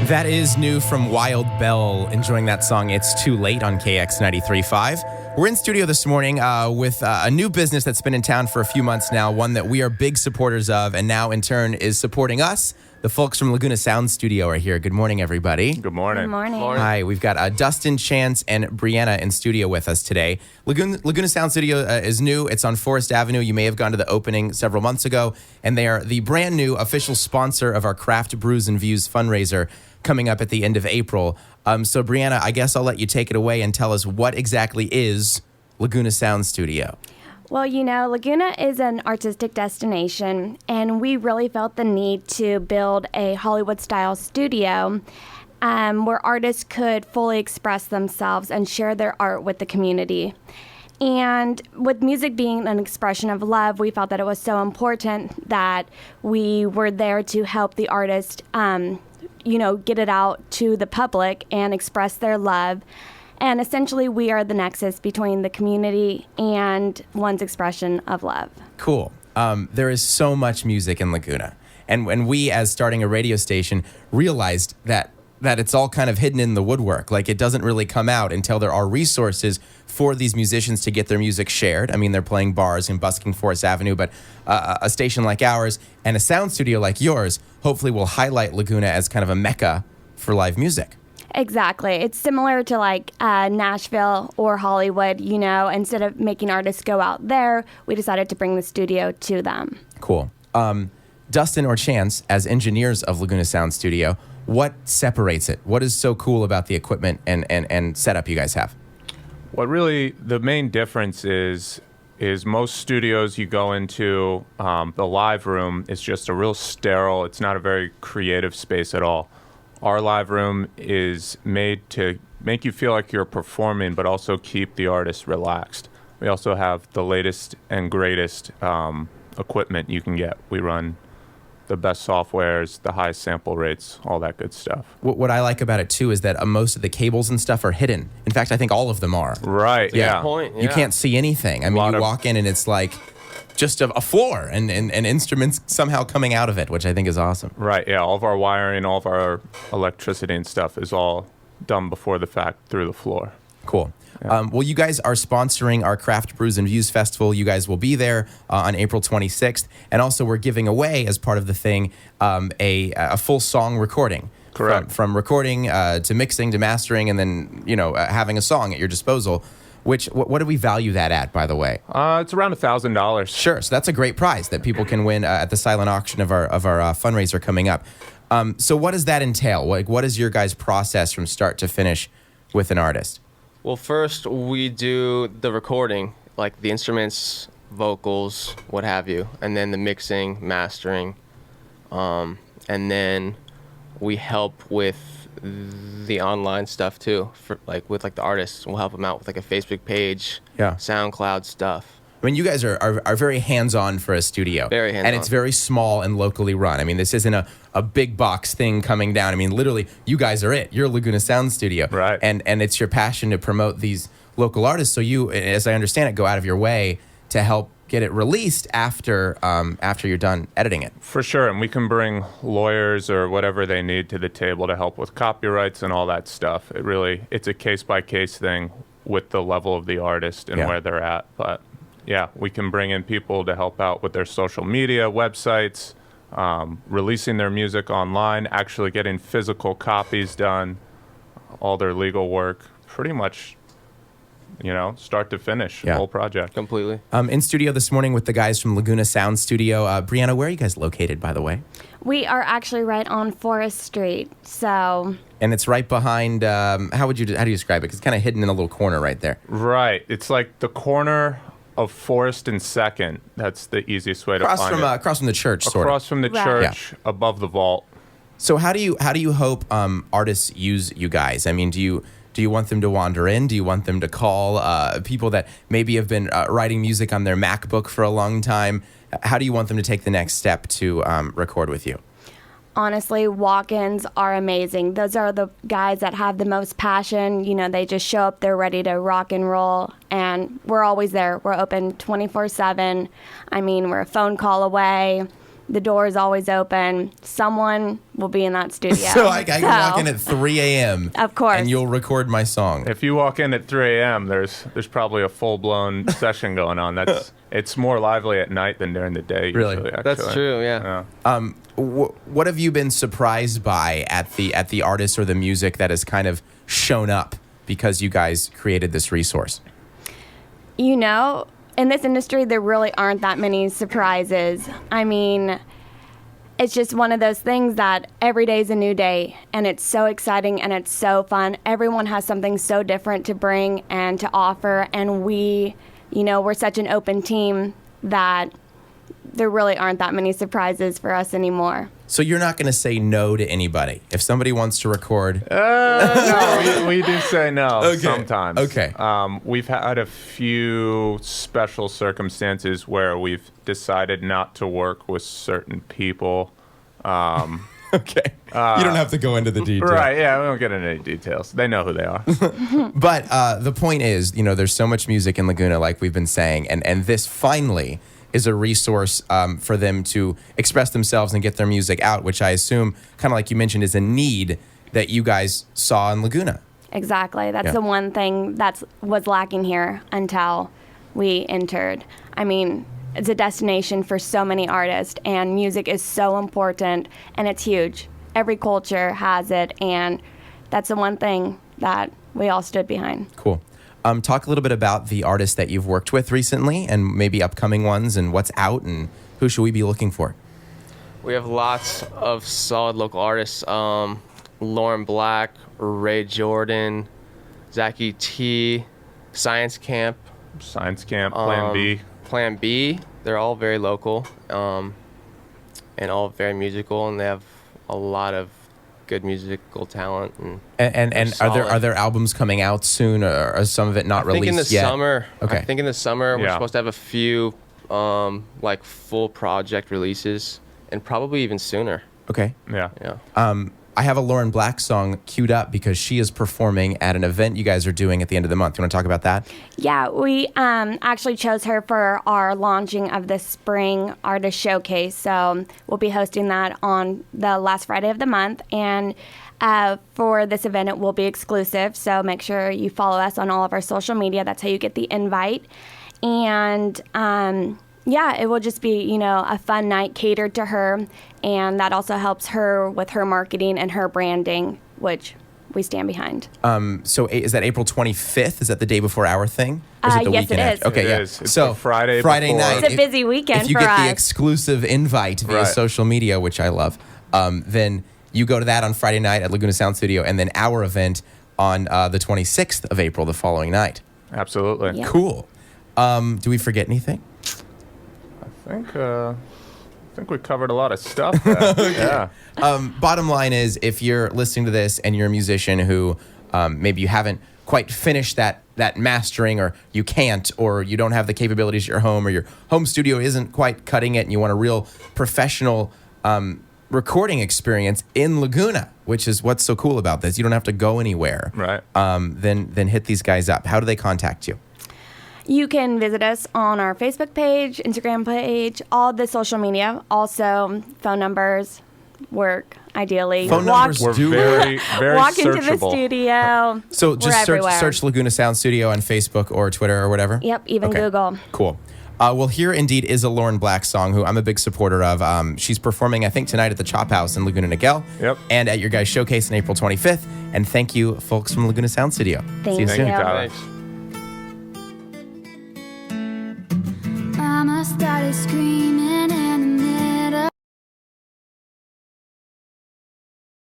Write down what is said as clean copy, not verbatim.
That is new from Wild Bell, enjoying that song, It's Too Late, on KX 93.5. We're in studio this morning with a new business that's been in town for a few months now, one that we are big supporters of, and now in turn is supporting us. The folks from Laguna Sound Studio are here. Good morning, everybody. Good morning. Good morning. Hi, we've got Dustin, Chance, and Brianna in studio with us today. Laguna Sound Studio is new. It's on Forest Avenue. You may have gone to the opening several months ago, and they are the brand new official sponsor of our Craft Brews and Views fundraiser coming up at the end of April. So, Brianna, I guess I'll let you take it away and tell us what exactly is Laguna Sound Studio. Well, Laguna is an artistic destination, and we really felt the need to build a Hollywood-style studio where artists could fully express themselves and share their art with the community. And with music being an expression of love, we felt that it was so important that we were there to help the artist, get it out to the public and express their love. And essentially, we are the nexus between the community and one's expression of love. Cool. There is so much music in Laguna. And when we, as starting a radio station, realized that it's all kind of hidden in the woodwork. Like, it doesn't really come out until there are resources for these musicians to get their music shared. I mean, they're playing bars and busking Forest Avenue, but a station like ours and a sound studio like yours hopefully will highlight Laguna as kind of a mecca for live music. Exactly. It's similar to like Nashville or Hollywood, instead of making artists go out there, we decided to bring the studio to them. Cool. Dustin or Chance, as engineers of Laguna Sound Studio, what separates it? What is so cool about the equipment and setup you guys have? What really the main difference is most studios you go into, the live room is just a real sterile, it's not a very creative space at all. Our live room is made to make you feel like you're performing, but also keep the artist relaxed. We also have the latest and greatest equipment you can get. We run the best softwares, the highest sample rates, all that good stuff. What I like about it, too, is that most of the cables and stuff are hidden. In fact, I think all of them are. Right, yeah. Good point, yeah. You can't see anything. I mean, you walk in and it's like just a floor and instruments somehow coming out of it, which I think is awesome. Right, yeah. All of our wiring, all of our electricity and stuff is all done before the fact through the floor. Cool. Yeah. Well, you guys are sponsoring our Craft Brews and Views Festival. You guys will be there on April 26th. And also we're giving away, as part of the thing, a full song recording. Correct. From recording to mixing to mastering and then, having a song at your disposal. What do we value that at, by the way? It's around $1,000. Sure. So that's a great prize that people can win at the silent auction of our fundraiser coming up. So what does that entail? What is your guys' process from start to finish with an artist? Well, first we do the recording, like the instruments, vocals, what have you, and then the mixing, mastering, and then we help with the online stuff too, with the artists. We'll help them out with like a Facebook page, SoundCloud stuff. I mean, you guys are very hands-on for a studio. Very hands-on. And it's very small and locally run. I mean, this isn't a big box thing coming down. I mean, literally, you guys are it. You're Laguna Sound Studio. Right. And it's your passion to promote these local artists. So you, as I understand it, go out of your way to help get it released after you're done editing it. For sure, and we can bring lawyers or whatever they need to the table to help with copyrights and all that stuff. It's a case-by-case thing with the level of the artist and where they're at. But yeah, we can bring in people to help out with their social media, websites, releasing their music online, actually getting physical copies done, all their legal work, pretty much, start to finish, the whole project. Completely. In studio this morning with the guys from Laguna Sound Studio. Brianna, where are you guys located, by the way? We are actually right on Forest Street, so... And it's right behind, how do you describe it? 'Cause it's kind of hidden in a little corner right there. Right. It's like the corner of Forest and Second. That's the easiest way to find it. Across from the church, sort of. Across from the church, above the vault. So how do you hope artists use you guys? I mean, do you want them to wander in? Do you want them to call people that maybe have been writing music on their MacBook for a long time? How do you want them to take the next step to record with you? Honestly, walk-ins are amazing. Those are the guys that have the most passion. They just show up, they're ready to rock and roll, and we're always there. We're open 24/7. I mean, we're a phone call away. the door is always open. Someone will be in that studio. So I can walk in at 3 a.m. Of course. And you'll record my song. If you walk in at 3 a.m., there's probably a full-blown session going on. It's more lively at night than during the day. Really? Usually, actually. That's true. Yeah. What have you been surprised by at the artist or the music that has kind of shown up because you guys created this resource? You know, in this industry, there really aren't that many surprises. I mean, it's just one of those things that every day is a new day, and it's so exciting and it's so fun. Everyone has something so different to bring and to offer, and we're such an open team that there really aren't that many surprises for us anymore. So you're not going to say no to anybody if somebody wants to record? No, we do say no sometimes. Okay. We've had a few special circumstances where we've decided not to work with certain people. Okay. You don't have to go into the details. Right, yeah, we don't get into any details. They know who they are. But the point is, there's so much music in Laguna, like we've been saying, and this finally is a resource for them to express themselves and get their music out, which I assume, kind of like you mentioned, is a need that you guys saw in Laguna. Exactly. That's the one thing that was lacking here until we entered. I mean, it's a destination for so many artists, and music is so important, and it's huge. Every culture has it, and that's the one thing that we all stood behind. Cool. Talk a little bit about the artists that you've worked with recently and maybe upcoming ones and what's out and who should we be looking for? We have lots of solid local artists. Lauren Black, Ray Jordan, Zachy T, Science Camp, Plan B. Plan B. They're all very local and all very musical, and they have a lot of good musical talent. And are there albums coming out soon, or is some of it not released yet? In the summer. Okay. I think in the summer we're supposed to have a few full project releases, and probably even sooner. Okay. Yeah. I have a Lauren Black song queued up because she is performing at an event you guys are doing at the end of the month. You want to talk about that? Yeah, we actually chose her for our launching of the spring artist showcase. So we'll be hosting that on the last Friday of the month. And for this event, it will be exclusive. So make sure you follow us on all of our social media. That's how you get the invite. And it will just be, a fun night catered to her. And that also helps her with her marketing and her branding, which we stand behind. So is that April 25th? Is that the day before our thing? Or is it the yes, weekend it after? is. Okay, It is. It's so the Friday night. It's a busy weekend if you for get us. the exclusive invite via social media, which I love, then you go to that on Friday night at Laguna Sound Studio, and then our event on the 26th of April, the following night. Absolutely. Yeah. Cool. Do we forget anything? I think we covered a lot of stuff there. Yeah. Bottom line is, if you're listening to this and you're a musician who maybe you haven't quite finished that mastering, or you can't, or you don't have the capabilities at your home, or your home studio isn't quite cutting it, and you want a real professional recording experience in Laguna, which is what's so cool about this. You don't have to go anywhere. Right. Then hit these guys up. How do they contact you? You can visit us on our Facebook page, Instagram page, all the social media. Also, phone numbers work, ideally. Phone numbers We're do very, very walk searchable. into the studio. So just We're everywhere. search Laguna Sound Studio on Facebook or Twitter or whatever? Yep, even Okay. Google. Cool. Well, here indeed is a Lauren Black song, who I'm a big supporter of. She's performing, I think, tonight at the Chop House in Laguna Niguel. Yep. And at your guys' showcase on April 25th. And thank you, folks from Laguna Sound Studio. Thank See you you. soon. Tyler. Thanks. Mama started screaming.